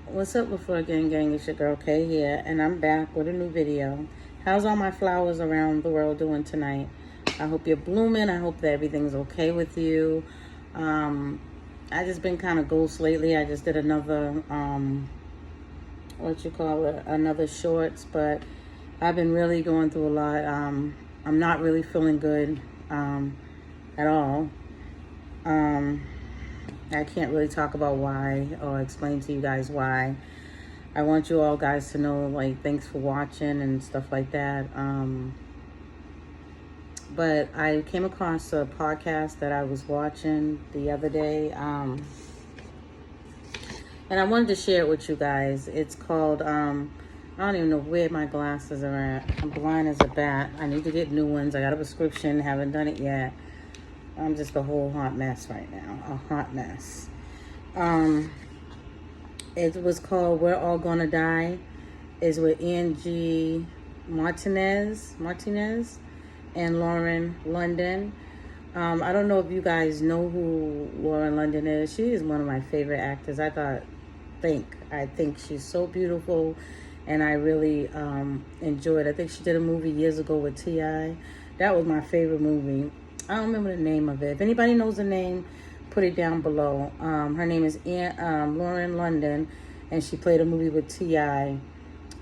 What's up, lefleurgang gang? It's your girl Kay here, and I'm back with a new video. How's all my flowers around the world doing tonight? I hope you're blooming. I hope that everything's okay with you. I just been kind of ghost lately. I just did another another shorts, but I've been really going through a lot. I'm not really feeling good at all. I can't really talk about why or explain to you guys why. I want you all guys to know, like, thanks for watching and stuff like that. But I came across a podcast that I was watching the other day, and I wanted to share it with you guys. It's called, I don't even know where my glasses are at. I'm blind as a bat. I need to get new ones. I got a prescription, haven't done it yet. I'm just a whole hot mess right now. A hot mess. It was called We're All Gonna Die. It's with Angie Martinez and Lauren London. I don't know if you guys know who Lauren London is. She is one of my favorite actors. I think she's so beautiful, and I really enjoyed it. I think she did a movie years ago with T.I. That was my favorite movie. I don't remember the name of it. If anybody knows the name, put it down below. Her name is Lauren London, and she played a movie with T.I.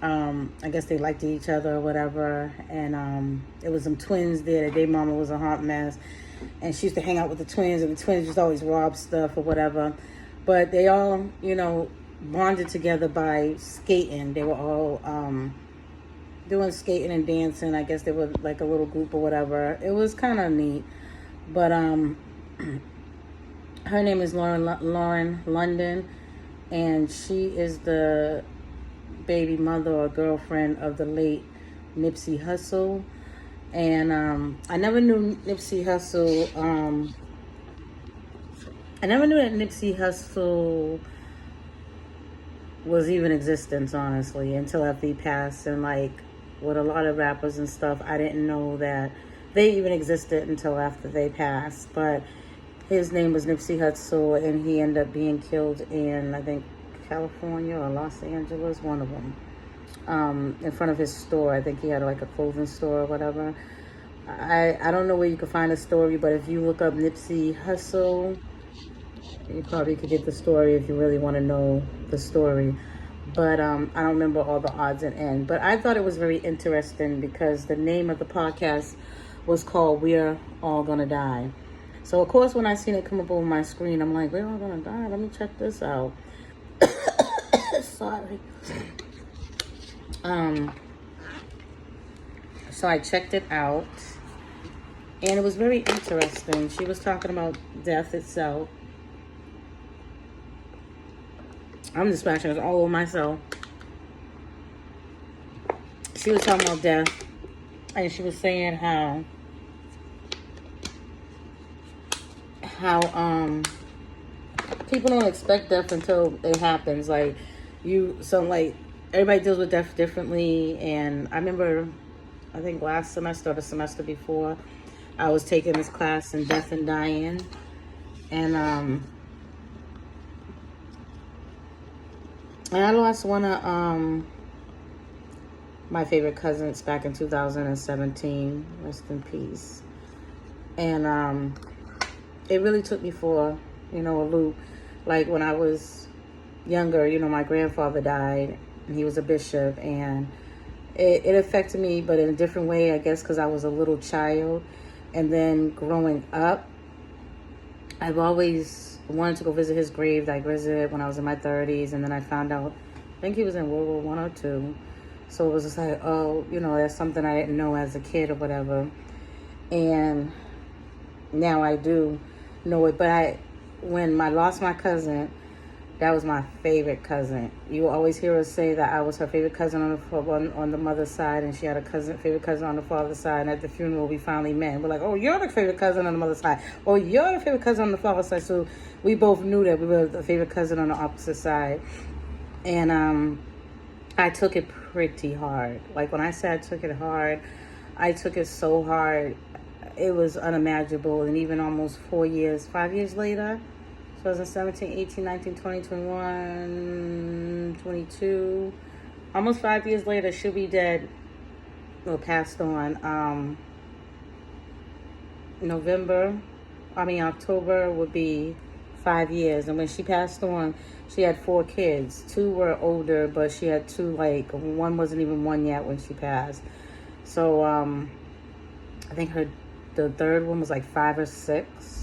I guess they liked each other or whatever, and it was some twins there. Their mama was a hot mess, and she used to hang out with the twins, and the twins just always rob stuff or whatever. But they all, bonded together by skating. They were all doing skating and dancing. I guess they were like a little group or whatever. It was kind of neat. But her name is Lauren London, and she is the baby mother or girlfriend of the late Nipsey Hussle. And I never knew Nipsey Hussle. I never knew that Nipsey Hussle was even in existence, honestly, until after he passed. And like with a lot of rappers and stuff, I didn't know that they even existed until after they passed. But his name was Nipsey Hussle, and he ended up being killed in, I think, California or Los Angeles, one of them, in front of his store. I think he had like a clothing store or whatever. I don't know where you can find the story, but if you look up Nipsey Hussle, you probably could get the story if you really want to know the story. But I don't remember all the odds and ends. But I thought it was very interesting because the name of the podcast was called We're All Gonna Die. So, of course, when I seen it come up on my screen, I'm like, we're all gonna die. Let me check this out. Sorry. So I checked it out, and it was very interesting. She was talking about death itself. I'm just scratching all over myself. She was talking about death, and she was saying how people don't expect death until it happens. Like everybody deals with death differently. And I remember, I think last semester or the semester before, I was taking this class in death and dying, and I lost one of my favorite cousins back in 2017. Rest in peace. And it really took me for, a loop. Like when I was younger, my grandfather died, and he was a bishop, and it affected me, but in a different way, I guess, because I was a little child. And then growing up, I've always wanted to go visit his grave. I visited when I was in my 30s, and then I found out, I think he was in World War I or II. So it was just like, oh, that's something I didn't know as a kid or whatever. And now I do know it. But when I lost my cousin, that was my favorite cousin. You always hear us say that I was her favorite cousin on the mother's side, and she had a favorite cousin on the father's side. And at the funeral, we finally met. We're like, oh, you're the favorite cousin on the mother's side. Oh, you're the favorite cousin on the father's side. So we both knew that we were the favorite cousin on the opposite side. And I took it pretty hard. Like when I said I took it hard, I took it so hard. It was unimaginable. And even almost 5 years later, 2017, 18, 19, 20, 21, 22. Almost 5 years later, she'll be dead or passed on. October would be 5 years. And when she passed on, she had 4 kids. 2 were older, but she had 2, like, one wasn't even 1 yet when she passed. So, I think the third one was like 5 or 6.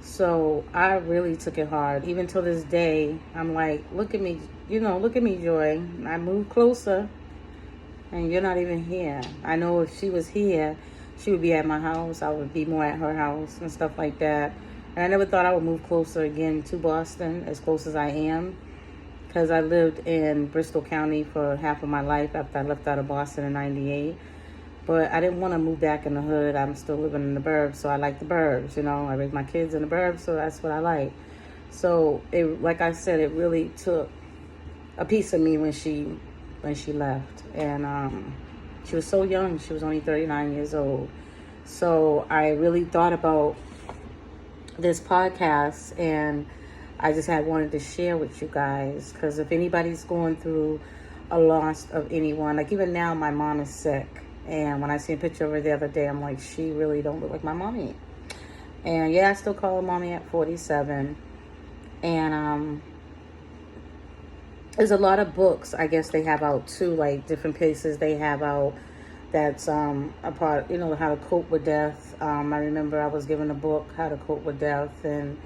So I really took it hard. Even till this day, I'm like, look at me, look at me, Joy. I moved closer and you're not even here. I know if she was here, she would be at my house. I would be more at her house and stuff like that. And I never thought I would move closer again to Boston, as close as I am, because I lived in Bristol County for half of my life after I left out of Boston in 98. But I didn't want to move back in the hood. I'm still living in the burbs, so I like the burbs, I raised my kids in the burbs, so that's what I like. So, like I said, it really took a piece of me when she left. And she was so young. She was only 39 years old. So I really thought about this podcast, and I just wanted to share with you guys, because if anybody's going through a loss of anyone, like even now, my mom is sick. And when I see a picture of her the other day, I'm like, she really don't look like my mommy. And yeah, I still call her mommy at 47. And there's a lot of books, I guess, they have out too, like different places they have out that's a part, how to cope with death. I remember I was given a book, How to Cope with Death, and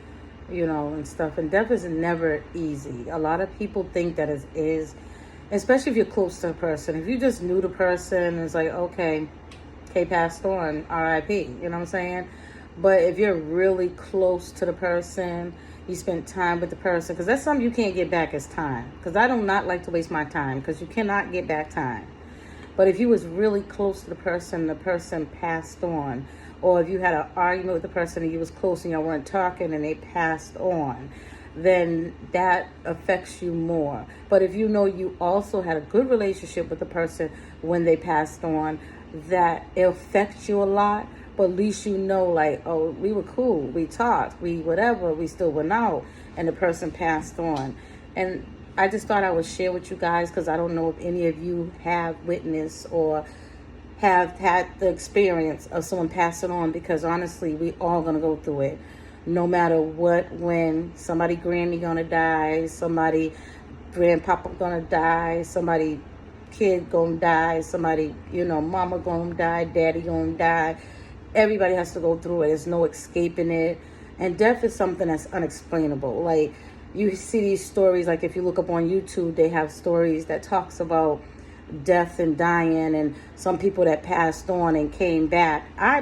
and stuff. And death is never easy. A lot of people think that it is. Especially if you're close to a person. If you just knew the person, it's like, okay, passed on, R.I.P., you know what I'm saying? But if you're really close to the person, you spend time with the person, because that's something you can't get back is time. Because I do not like to waste my time, because you cannot get back time. But if you was really close to the person passed on, or if you had an argument with the person and you was close and y'all weren't talking and they passed on, then that affects you more. But if you also had a good relationship with the person when they passed on, that it affects you a lot. But at least like, oh, we were cool, we talked, we still went out, and the person passed on. And I just thought I would share with you guys, because I don't know if any of you have witnessed or have had the experience of someone passing on, because honestly, we all gonna go through it. No matter what, when somebody granny gonna die, somebody grandpapa gonna die, somebody kid gonna die, somebody, mama gonna die, daddy gonna die. Everybody has to go through it. There's no escaping it. And death is something that's unexplainable. Like, you see these stories, like if you look up on YouTube, they have stories that talks about death and dying, and some people that passed on and came back. I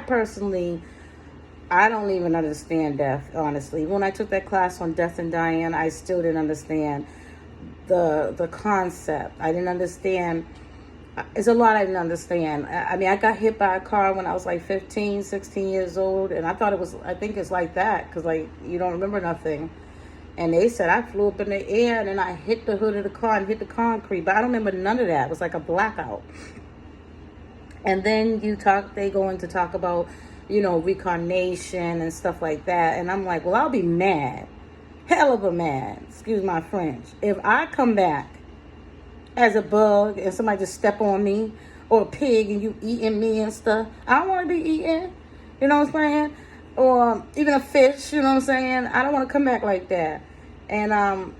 don't even understand death, honestly. When I took that class on death and dying, I still didn't understand the concept. I didn't understand. It's a lot I didn't understand. I mean, I got hit by a car when I was like 15, 16 years old, and I think it's like that, because like you don't remember nothing. And they said I flew up in the air and then I hit the hood of the car and hit the concrete, but I don't remember none of that. It was like a blackout. And then they go in to talk about, reincarnation and stuff like that. And I'm like, well, I'll be mad, hell of a mad, excuse my French, if I come back as a bug and somebody just step on me, or a pig and you eating me and stuff. I don't want to be eaten, you know what I'm saying? Or even a fish, you know what I'm saying? I don't want to come back like that. And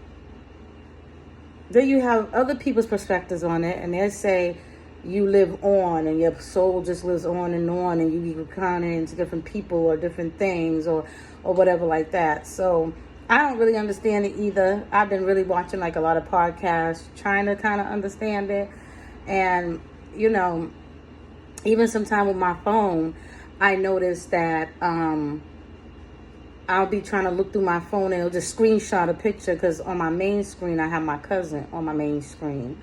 then you have other people's perspectives on it, and they say you live on and your soul just lives on, and you be recounting into different people or different things or whatever like that. So I don't really understand it either. I've been really watching like a lot of podcasts trying to kind of understand it. And, even sometime with my phone, I noticed that I'll be trying to look through my phone and it'll just screenshot a picture, because on my main screen, I have my cousin on my main screen.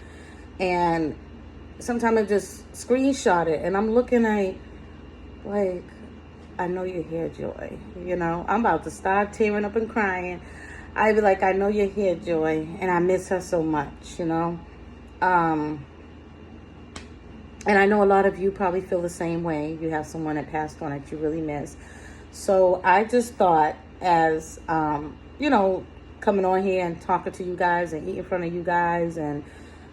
And sometimes I just screenshot it and I'm looking at, like, I know you're here, Joy. I'm about to start tearing up and crying. I'd be like, I know you're here, Joy, and I miss her so much, And I know a lot of you probably feel the same way. You have someone that passed on that you really miss. So I just thought, as coming on here and talking to you guys and eating in front of you guys and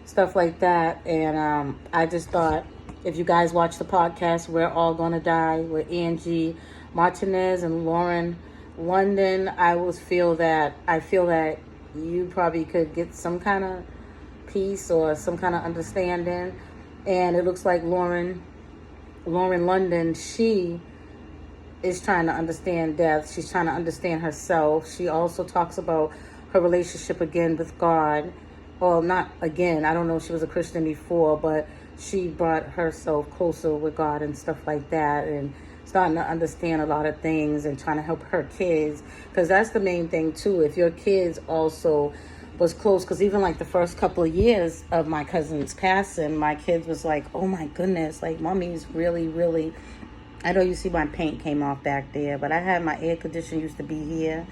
stuff like that. And I just thought, if you guys watch the podcast, We're All Gonna Die with Angie Martinez and Lauren London, I feel that you probably could get some kind of peace or some kind of understanding. And it looks like Lauren London, she is trying to understand death. She's trying to understand herself. She also talks about her relationship again with God. Well, not again. I don't know if she was a Christian before, but she brought herself closer with God and stuff like that, and starting to understand a lot of things and trying to help her kids, because that's the main thing too. If your kids also was close, because even like the first couple of years of my cousin's passing, my kids was like, oh my goodness, like mommy's really, really, I know you see my paint came off back there, but I had my air conditioner used to be here,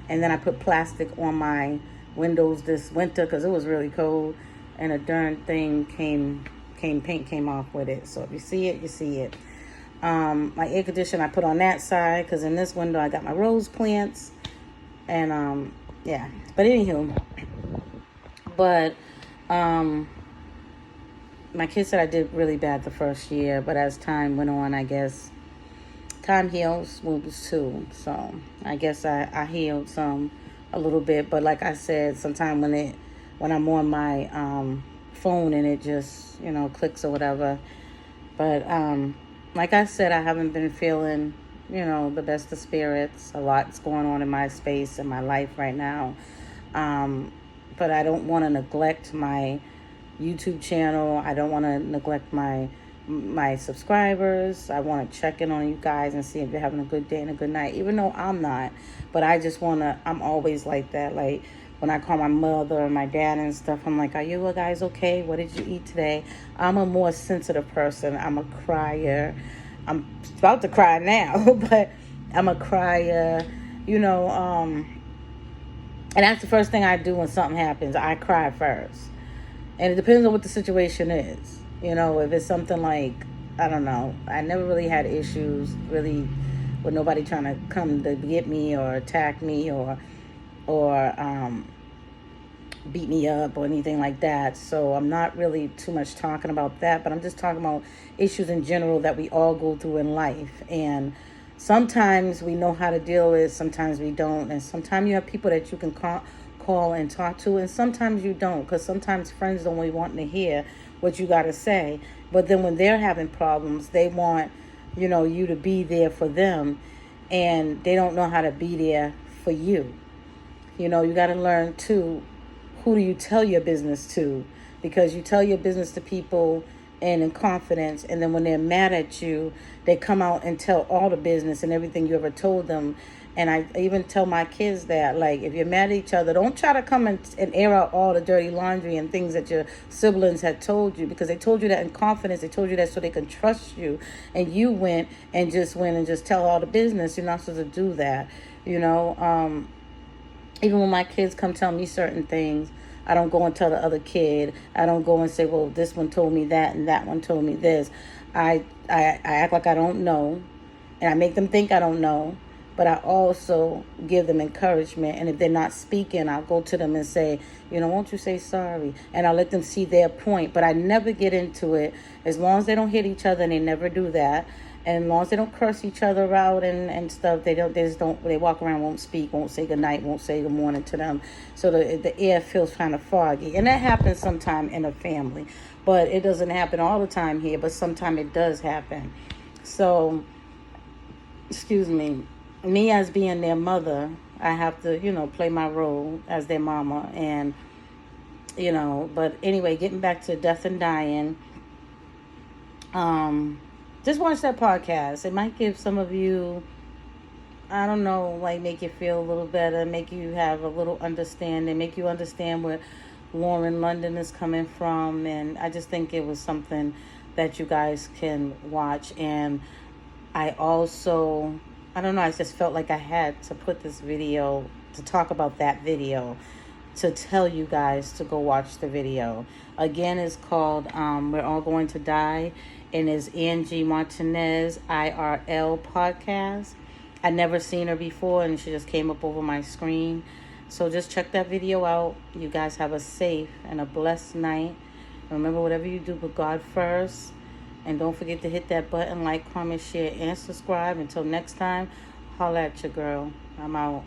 and then I put plastic on my windows this winter because it was really cold, and a darn thing paint came off with it. So if you see it, you see it. My air conditioner I put on that side, because in this window I got my rose plants, and yeah. But anywho, my kids said I did really bad the first year, but as time went on, I guess time heals wounds too. So I guess I healed some a little bit. But like I said, sometimes when I'm on my phone and it just clicks or whatever. But like I said, I haven't been feeling the best of spirits. A lot's going on in my space in my life right now. But I don't want to neglect my YouTube channel. I don't want to neglect my subscribers. I want to check in on you guys and see if you're having a good day and a good night, even though I'm not. But I just want to, I'm always like that. Like when I call my mother and my dad and stuff, I'm like, are you guys okay? What did you eat today? I'm a more sensitive person. I'm a crier. I'm about to cry now, but I'm a crier, and that's the first thing I do when something happens. I cry first. And it depends on what the situation is. If it's something like, I don't know, I never really had issues really with nobody trying to come to get me or attack me or beat me up or anything like that. So I'm not really too much talking about that, but I'm just talking about issues in general that we all go through in life. And sometimes we know how to deal with it, sometimes we don't. And sometimes you have people that you can call and talk to, and sometimes you don't, because sometimes friends don't really want to hear what you got to say. But then when they're having problems, they want you to be there for them, and they don't know how to be there for you. You got to learn too, who do you tell your business to? Because you tell your business to people and in confidence, and then when they're mad at you, they come out and tell all the business and everything you ever told them. And I even tell my kids that, like, if you're mad at each other, don't try to come and air out all the dirty laundry and things that your siblings had told you, because they told you that in confidence. They told you that so they can trust you. And you went and just tell all the business. You're not supposed to do that, Even when my kids come tell me certain things, I don't go and tell the other kid. I don't go and say, well, this one told me that and that one told me this. I act like I don't know, and I make them think I don't know. But I also give them encouragement. And if they're not speaking, I'll go to them and say, won't you say sorry? And I'll let them see their point. But I never get into it. As long as they don't hit each other, and they never do that. And as long as they don't curse each other out and stuff, they walk around, won't speak, won't say good night, won't say good morning to them. So the air feels kind of foggy. And that happens sometime in a family. But it doesn't happen all the time here. But sometimes it does happen. So, excuse me. Me as being their mother, I have to, play my role as their mama. And, but anyway, getting back to death and dying, just watch that podcast. It might give some of you, I don't know, like make you feel a little better, make you have a little understanding, make you understand where Lauren London is coming from. And I just think it was something that you guys can watch. And I also, I don't know, I just felt like I had to put this video, to talk about that video, to tell you guys to go watch the video. Again, it's called We're All Going to Die, and is Angie Martinez, IRL podcast. I never seen her before, and she just came up over my screen. So just check that video out. You guys have a safe and a blessed night. Remember, whatever you do, put God first. And don't forget to hit that button, like, comment, share, and subscribe. Until next time, holla at your girl. I'm out.